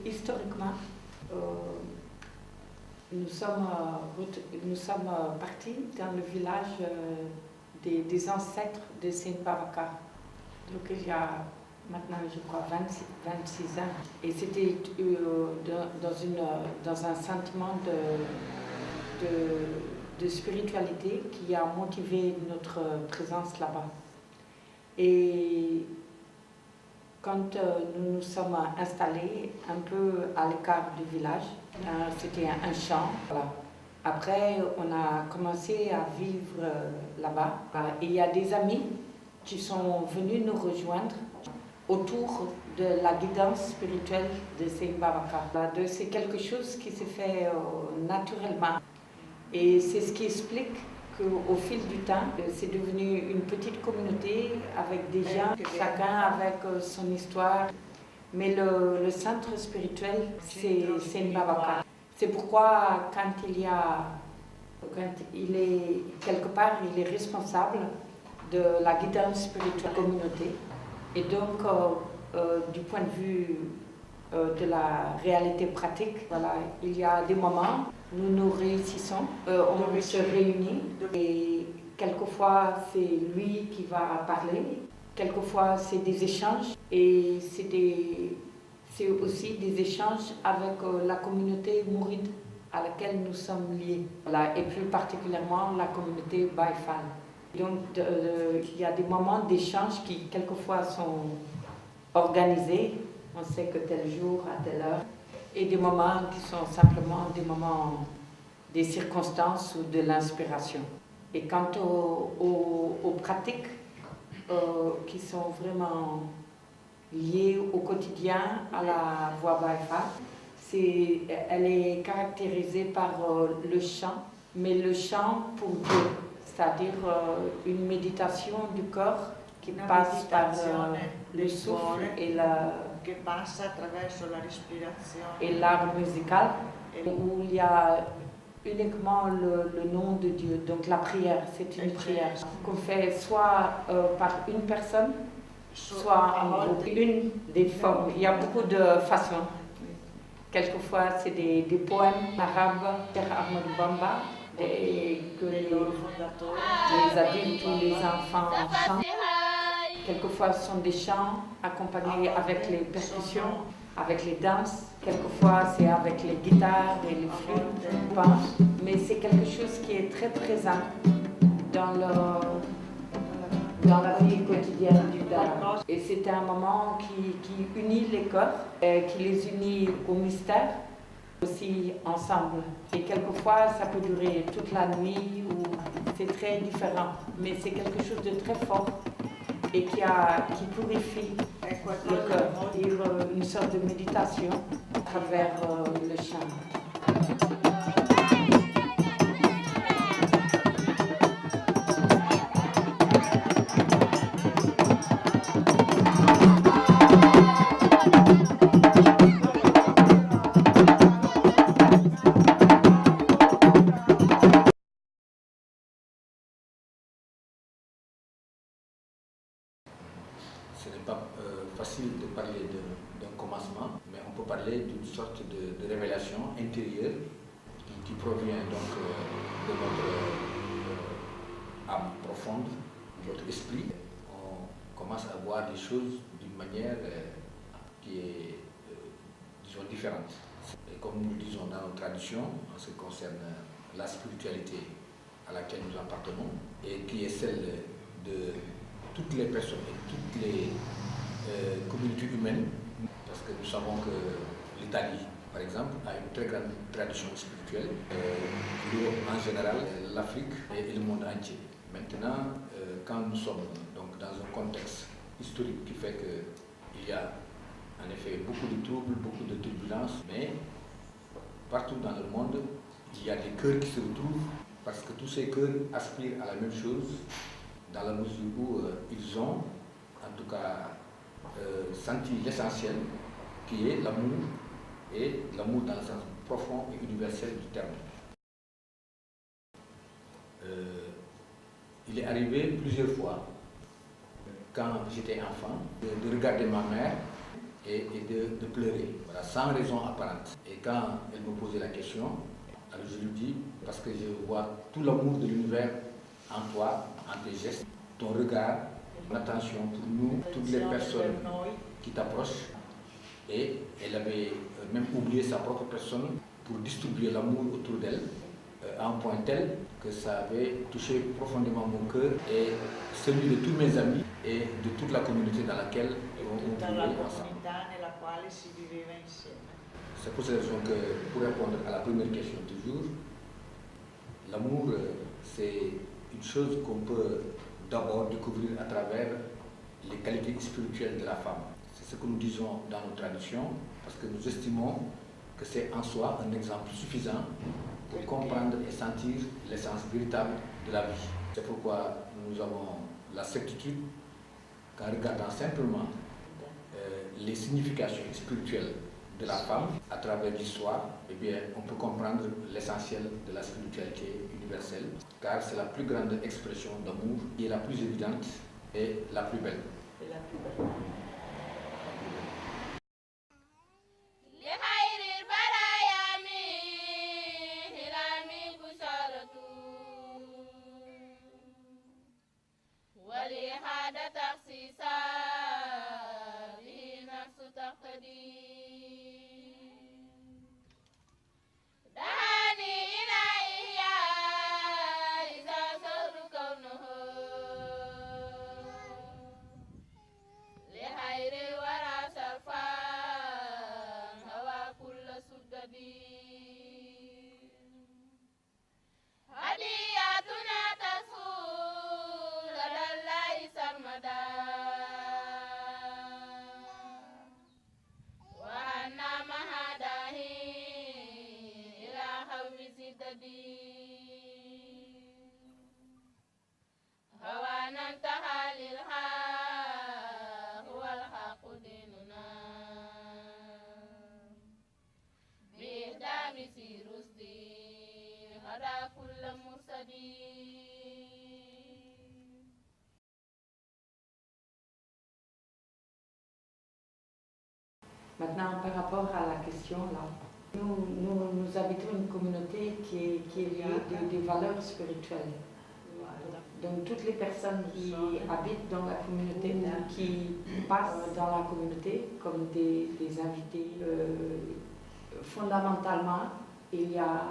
Historiquement, nous sommes partis dans le village des ancêtres de Saint-Babacar. Donc il y a maintenant, je crois, 26 ans. Et c'était dans un sentiment de spiritualité qui a motivé notre présence là-bas. Et quand nous nous sommes installés un peu à l'écart du village, c'était un champ. Voilà. Après, on a commencé à vivre là-bas. Et il y a des amis qui sont venus nous rejoindre autour de la guidance spirituelle de Saint-Babacar. C'est quelque chose qui s'est fait naturellement. Et c'est ce qui explique qu'au fil du temps, c'est devenu une petite communauté avec des gens, chacun avec son histoire. Mais le centre spirituel, c'est Saint-Babacar. C'est pourquoi quand il est quelque part, il est responsable de la guidance spirituelle de la communauté. Et donc, du point de vue de la réalité pratique, voilà, il y a des moments où nous réussissons, on se réunit et quelquefois c'est lui qui va parler, quelquefois c'est des échanges et c'est aussi des échanges avec la communauté mouride à laquelle nous sommes liés, voilà, et plus particulièrement la communauté Baye Fall. Donc il y a des moments d'échange qui quelquefois sont organisés, on sait que tel jour, à telle heure, et des moments qui sont simplement des moments, des circonstances ou de l'inspiration. Et quant aux pratiques qui sont vraiment liées au quotidien à la voie Baye Fall, elle est caractérisée par le chant, mais le chant pour Dieu, c'est-à-dire une méditation du corps qui passe par le souffle et l'art musical, où il y a uniquement le nom de Dieu. Donc la prière, c'est une prière qu'on fait soit par une personne, soit en groupe. Une des formes, il y a beaucoup de façons. Quelquefois, c'est des poèmes arabes, Cheikh Ahmadou Bamba, et que les adultes ou les enfants chantent. Quelquefois, ce sont des chants accompagnés avec les percussions, avec les danses. Quelquefois, c'est avec les guitares et les flûtes, je pense. Mais c'est quelque chose qui est très présent dans la vie quotidienne du Dara. Et c'est un moment qui unit les corps, qui les unit au mystère, aussi ensemble. Et quelquefois, ça peut durer toute la nuit, ou c'est très différent. Mais c'est quelque chose de très fort et qui purifie le cœur, c'est-à-dire une sorte de méditation à travers le chant. Ce n'est pas facile de parler d'un commencement, mais on peut parler d'une sorte de révélation intérieure qui provient donc de notre âme profonde, de notre esprit. On commence à voir les choses d'une manière qui est, disons, différente. Et comme nous le disons dans nos traditions, en ce qui concerne la spiritualité à laquelle nous appartenons, et qui est celle de toutes les personnes et toutes les communautés humaines, parce que nous savons que l'Italie, par exemple, a une très grande tradition spirituelle, l'Europe en général, l'Afrique et le monde entier. Maintenant, quand nous sommes donc dans un contexte historique qui fait qu'il y a en effet beaucoup de troubles, beaucoup de turbulences, mais partout dans le monde, il y a des cœurs qui se retrouvent parce que tous ces cœurs aspirent à la même chose, dans la mesure où ils ont, en tout cas, senti l'essentiel, qui est l'amour, et l'amour dans le sens profond et universel du terme. Il est arrivé plusieurs fois, quand j'étais enfant, de regarder ma mère et de pleurer, voilà, sans raison apparente. Et quand elle me posait la question, alors je lui dis, parce que je vois tout l'amour de l'univers en toi, en tes gestes, ton regard, ton attention pour nous, toutes les personnes qui t'approchent. Et elle avait même oublié sa propre personne pour distribuer l'amour autour d'elle, à un point tel que ça avait touché profondément mon cœur et celui de tous mes amis et de toute la communauté dans laquelle on vivait ensemble. C'est pour cette raison que, pour répondre à la première question du jour, l'amour, c'est une chose qu'on peut d'abord découvrir à travers les qualités spirituelles de la femme. C'est ce que nous disons dans nos traditions, parce que nous estimons que c'est en soi un exemple suffisant pour comprendre et sentir l'essence véritable de la vie. C'est pourquoi nous avons la certitude qu'en regardant simplement les significations spirituelles de la femme à travers l'histoire, eh bien, on peut comprendre l'essentiel de la spiritualité universelle, car c'est la plus grande expression d'amour qui est la plus évidente et la plus belle. Maintenant, par rapport à la question, là, nous habitons une communauté qui est liée des valeurs spirituelles. Donc, toutes les personnes qui habitent dans la communauté ou qui passent dans la communauté comme des invités, fondamentalement, il y a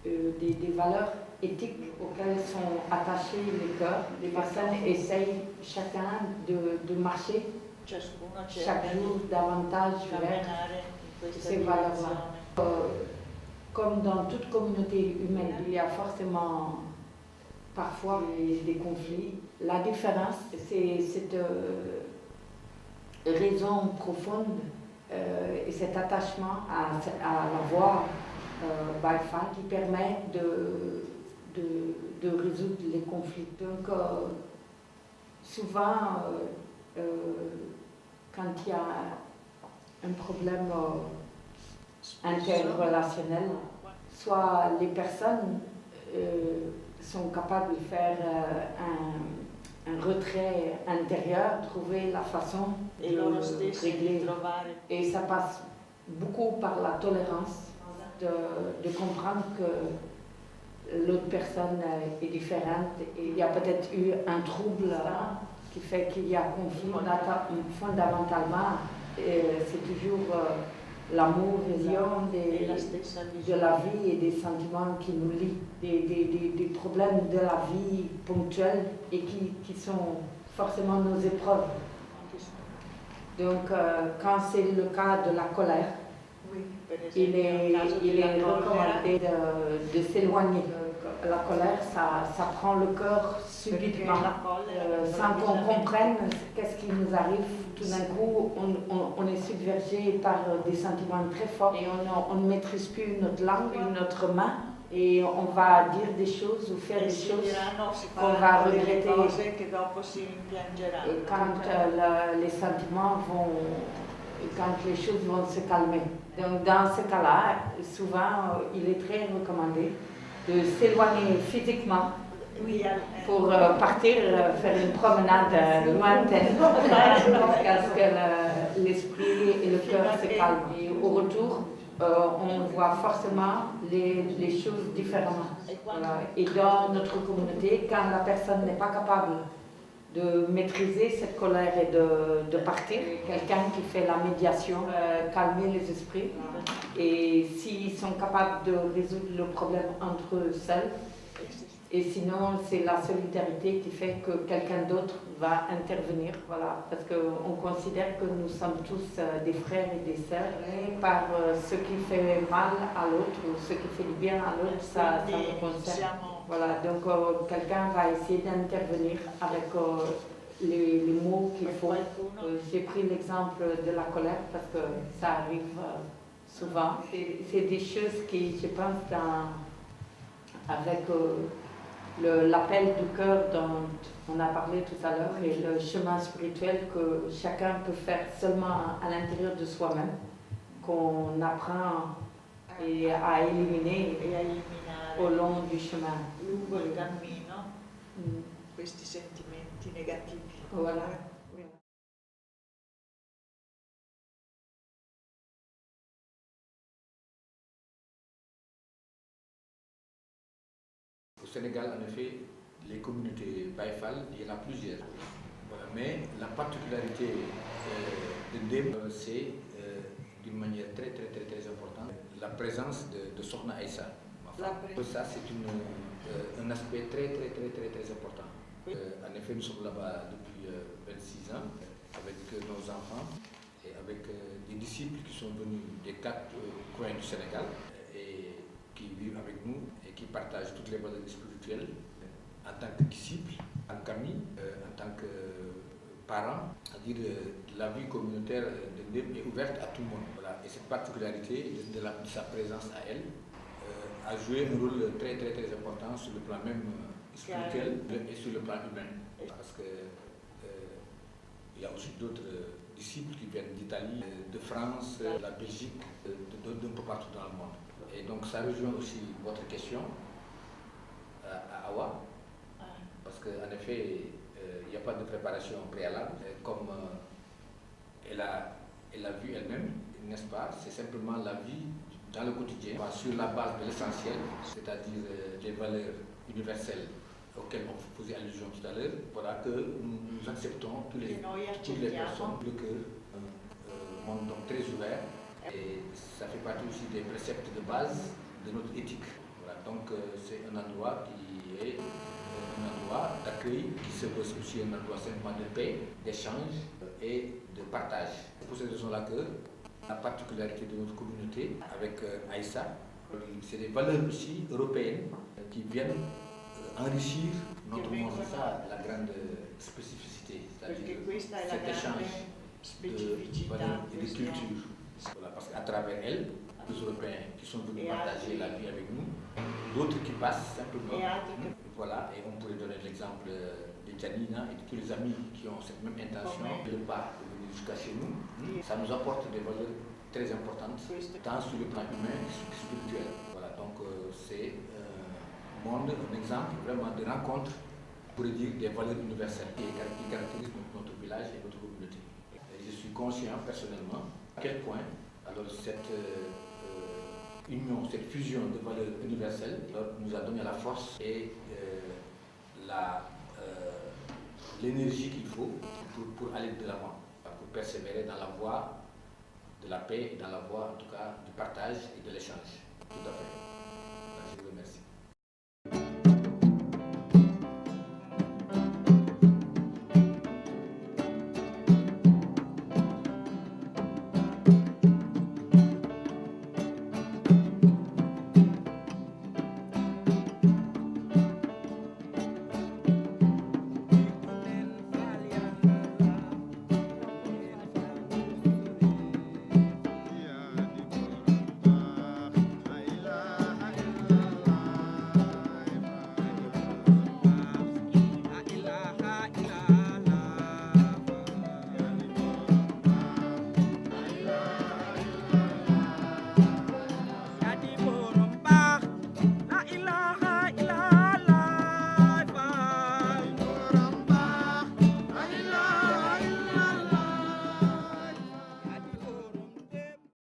des valeurs éthiques auxquelles sont attachés les cœurs. Les personnes essayent chacun de marcher chaque jour davantage vers ces valeurs-là. Comme dans toute communauté humaine, il y a forcément parfois des conflits. La différence, c'est cette raison profonde et cet attachement à la voix Baifa qui permet de résoudre les conflits. Donc, souvent, quand il y a un problème interrelationnel, soit les personnes sont capables de faire un retrait intérieur, trouver la façon de régler. Et ça passe beaucoup par la tolérance, de comprendre que l'autre personne est différente et il y a peut-être eu un trouble qui fait qu'il y a conflit. Fondamentalement, c'est toujours l'amour, vision de la vie et des sentiments qui nous lient, des problèmes de la vie ponctuels et qui sont forcément nos épreuves. Donc, quand c'est le cas de la colère, il est recommandé de s'éloigner. La colère, ça prend le cœur subitement, sans qu'on comprenne qu'est-ce qui nous arrive. Tout d'un coup, on est submergé par des sentiments très forts et on ne maîtrise plus notre langue, notre main. Et on va dire des choses ou faire des choses qu'on va regretter. Et quand les sentiments quand les choses vont se calmer. Donc dans ce cas-là, souvent, il est très recommandé de s'éloigner physiquement Oui, pour partir faire une promenade lointaine, parce que l'esprit et le cœur se calment. Et au retour, on voit forcément les choses différemment. Voilà. Et dans notre communauté, quand la personne n'est pas capable de maîtriser cette colère et de partir, quelqu'un qui fait la médiation, calmer les esprits, et s'ils sont capables de résoudre le problème entre eux seuls, et sinon, c'est la solidarité qui fait que quelqu'un d'autre va intervenir, voilà, parce qu'on considère que nous sommes tous des frères et des sœurs. Et par ce qui fait mal à l'autre ou ce qui fait du bien à l'autre, ça nous concerne. Voilà, donc quelqu'un va essayer d'intervenir avec les mots qu'il faut. J'ai pris l'exemple de la colère parce que ça arrive souvent. C'est des choses qui, je pense, avec l'appel du cœur dont on a parlé tout à l'heure et le chemin spirituel que chacun peut faire seulement à l'intérieur de soi-même, qu'on apprend et à éliminer au long du chemin. Lungo il cammino, questi sentimenti negativi. Voilà. Au Sénégal, en effet, les communautés Baïfal, il y en a plusieurs. Voilà. Mais la particularité de Ndem, c'est d'une manière très importante, la présence de Sokhna Aïssa. Ça, c'est un aspect très important. En effet, nous sommes là-bas depuis 26 ans avec nos enfants et avec des disciples qui sont venus des 4 coins du Sénégal et qui vivent avec nous et qui partagent toutes les valeurs spirituelles en tant que disciples, en famille, en tant que parents. C'est-à-dire la vie communautaire de Ndem est ouverte à tout le monde. Voilà. Et cette particularité de sa présence à elle a joué un rôle très important sur le plan même spirituel et sur le plan humain. Parce que il y a aussi d'autres disciples qui viennent d'Italie, de France, de la Belgique, d'un peu partout dans le monde. Et donc ça rejoint aussi votre question à Awa, parce qu'en effet, il n'y a pas de préparation préalable. Comme elle a vu elle-même, n'est-ce pas, c'est simplement la vie dans le quotidien, sur la base de l'essentiel, c'est-à-dire des valeurs universelles auxquelles on faisait allusion tout à l'heure. Voilà que nous acceptons toutes les personnes, le cœur, un monde donc très ouvert. Et ça fait partie aussi des préceptes de base de notre éthique. Voilà, donc c'est un endroit qui est un endroit d'accueil, qui se veut aussi un endroit simplement de paix, d'échange et de partage. C'est pour cette raison-là que la particularité de notre communauté avec Aïssa, c'est des valeurs aussi européennes qui viennent enrichir notre monde. C'est ça la grande spécificité, c'est-à-dire cet échange de valeurs et de culture. Voilà, parce qu'à travers elle, les Européens qui sont venus partager la vie avec nous, d'autres qui passent simplement. Voilà, et on pourrait donner l'exemple de Janina et de tous les amis qui ont cette même intention de ne pas venir jusqu'à chez nous. Ça nous apporte des valeurs très importantes, tant sur le plan humain que spirituel. Voilà, donc c'est un monde, un exemple vraiment de rencontre, pour dire des valeurs universelles qui caractérisent notre village et notre communauté. Et je suis conscient personnellement à quel point alors cette union, cette fusion de valeurs universelles nous a donné la force et l'énergie qu'il faut pour aller de l'avant, pour persévérer dans la voie de la paix, dans la voie en tout cas du partage et de l'échange. Tout à fait.